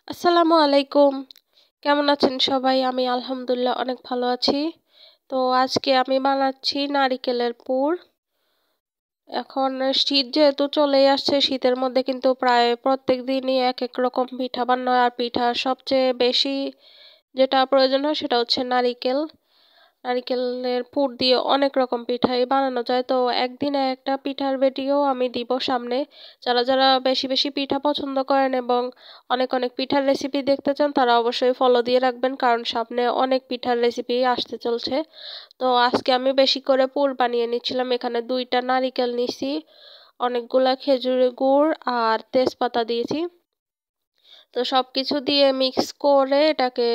আসসালামু আলাইকুম। কেমন আছেন সবাই? আমি আলহামদুলিল্লাহ অনেক ভালো আছি। তো আজকে আমি বানাচ্ছি নারিকেলের পুর। এখন শীত যেহেতু চলেই আসছে, শীতের মধ্যে কিন্তু প্রায় প্রত্যেকদিনই এক রকম পিঠা বানানো হয়। আর পিঠার সবচেয়ে বেশি যেটা প্রয়োজন হয় সেটা হচ্ছে নারিকেল। নারিকেলের পুর দিয়ে অনেক রকম পিঠাই বানানো যায়। তো একদিনে একটা পিঠার ভিডিও আমি দিব সামনে। যারা বেশি বেশি পিঠা পছন্দ করেন এবং অনেক পিঠার রেসিপি দেখতে চান তারা অবশ্যই ফলো দিয়ে রাখবেন, কারণ সামনে অনেক পিঠার রেসিপি আসতে চলছে। তো আজকে আমি বেশি করে পুর বানিয়ে নিচ্ছিলাম। এখানে 2টা নারিকেল নিছি, অনেকগুলা খেজুরের গুড় আর তেজপাতা দিয়েছি। তো সবকিছু দিয়ে মিক্স করে এটাকে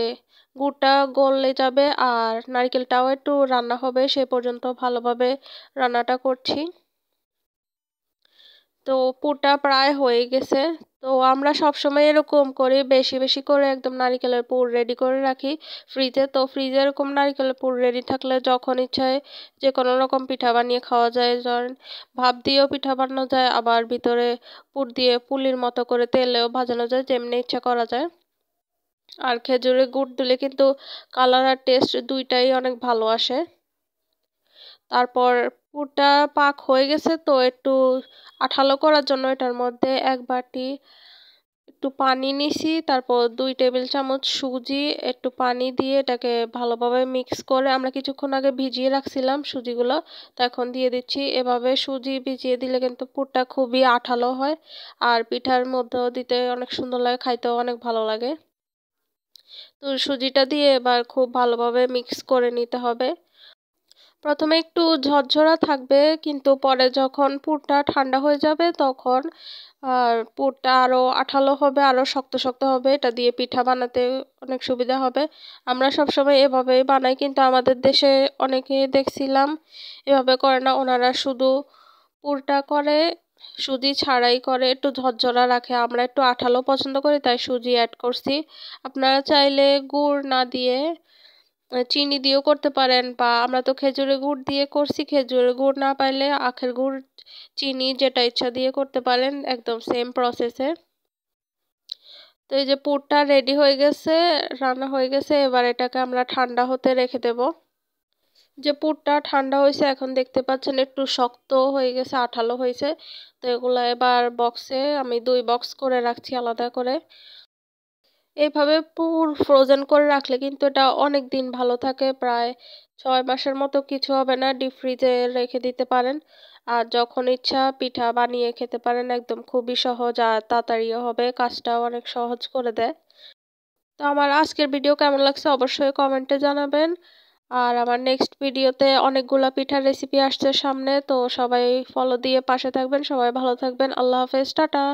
গুড়টা গলে যাবে আর নারকেলটাও একটু রান্না হবে, সে পর্যন্ত ভালোভাবে রান্নাটা করছি। তো পুরটা প্রায় হয়ে গেছে। তো আমরা সবসময় এরকম করি, বেশি বেশি করে একদম নারকেলের পুর রেডি করে রাখি ফ্রিজে। তো ফ্রিজে এরকম নারকেলের পুর রেডি থাকলে যখন ইচ্ছায় যে কোনো রকম পিঠা বানিয়ে খাওয়া যায়। ধরেন ভাপ দিয়েও পিঠা বানানো যায়, আবার ভিতরে পুর দিয়ে পুলির মতো করে তেলেও ভাজানো যায়, যেমনি ইচ্ছা করা যায়। আর খেজুরের গুড় দিলে কিন্তু কালার আর টেস্ট দুইটাই অনেক ভালো আসে। তারপর পুরটা পাক হয়ে গেছে, তো একটু আঠালো করার জন্য এটার মধ্যে 1 বাটি একটু পানি নিছি, তারপর 2 টেবিল চামচ সুজি, একটু পানি দিয়ে এটাকে ভালোভাবে মিক্স করে আমরা কিছুক্ষণ আগে ভিজিয়ে রাখছিলাম সুজিগুলো, তো এখন দিয়ে দিচ্ছি। এভাবে সুজি ভিজিয়ে দিলে কিন্তু পুরটা খুবই আঠালো হয় আর পিঠার মধ্যেও দিতে অনেক সুন্দর লাগে, খাইতেও অনেক ভালো লাগে। তো সুজিটা দিয়ে এবার খুব ভালোভাবে মিক্স করে নিতে হবে। প্রথমে একটু ঝরঝরা থাকবে, কিন্তু পরে যখন পুরটা ঠান্ডা হয়ে যাবে তখন পুরটা আরও আঠালো হবে, আরও শক্ত শক্ত হবে। এটা দিয়ে পিঠা বানাতে অনেক সুবিধা হবে। আমরা সবসময় এভাবেই বানাই, কিন্তু আমাদের দেশে অনেকে দেখছিলাম এভাবে করে না, ওনারা শুধু পুরটা করে সুজি ছাড়াই করে, একটু ঝরঝরা রাখে। আমরা একটু আঠালো পছন্দ করি তাই সুজি অ্যাড করছি। আপনারা চাইলে গুড় না দিয়ে চিনি দিয়েও করতে পারেন, বা আমরা তো খেজুরের গুড় দিয়ে করছি, খেজুরের গুড় না পাইলে আখের গুড়, চিনি যেটা ইচ্ছা দিয়ে করতে পারেন, একদম সেম প্রসেসে। তো এই যে পুরটা রেডি হয়ে গেছে, রান্না হয়ে গেছে, এবার এটাকে আমরা ঠান্ডা হতে রেখে দেব। যে পুরটা ঠান্ডা হয়েছে, এখন দেখতে পাচ্ছেন একটু শক্ত হয়ে গেছে, আঠালো হয়েছে। তো এগুলো এবার বক্সে আমি 2 বক্স করে রাখছি আলাদা করে। এইভাবে পুর ফ্রোজেন করে রাখলে কিন্তু এটা অনেক দিন ভালো থাকে, প্রায় 6 মাসের মতো কিছু হবে না। ডিপ ফ্রিজে রেখে দিতে পারেন আর যখন ইচ্ছা পিঠা বানিয়ে খেতে পারেন। একদম খুবই সহজ আর তাড়াতাড়িও হবে, কাজটাও অনেক সহজ করে দেয়। তো আমার আজকের ভিডিও কেমন লাগছে অবশ্যই কমেন্টে জানাবেন। আর আমার নেক্সট ভিডিওতে অনেকগুলা পিঠার রেসিপি আসছে সামনে, তো সবাই ফলো দিয়ে পাশে থাকবেন। সবাই ভালো থাকবেন। আল্লাহ হাফেজ, টাটা।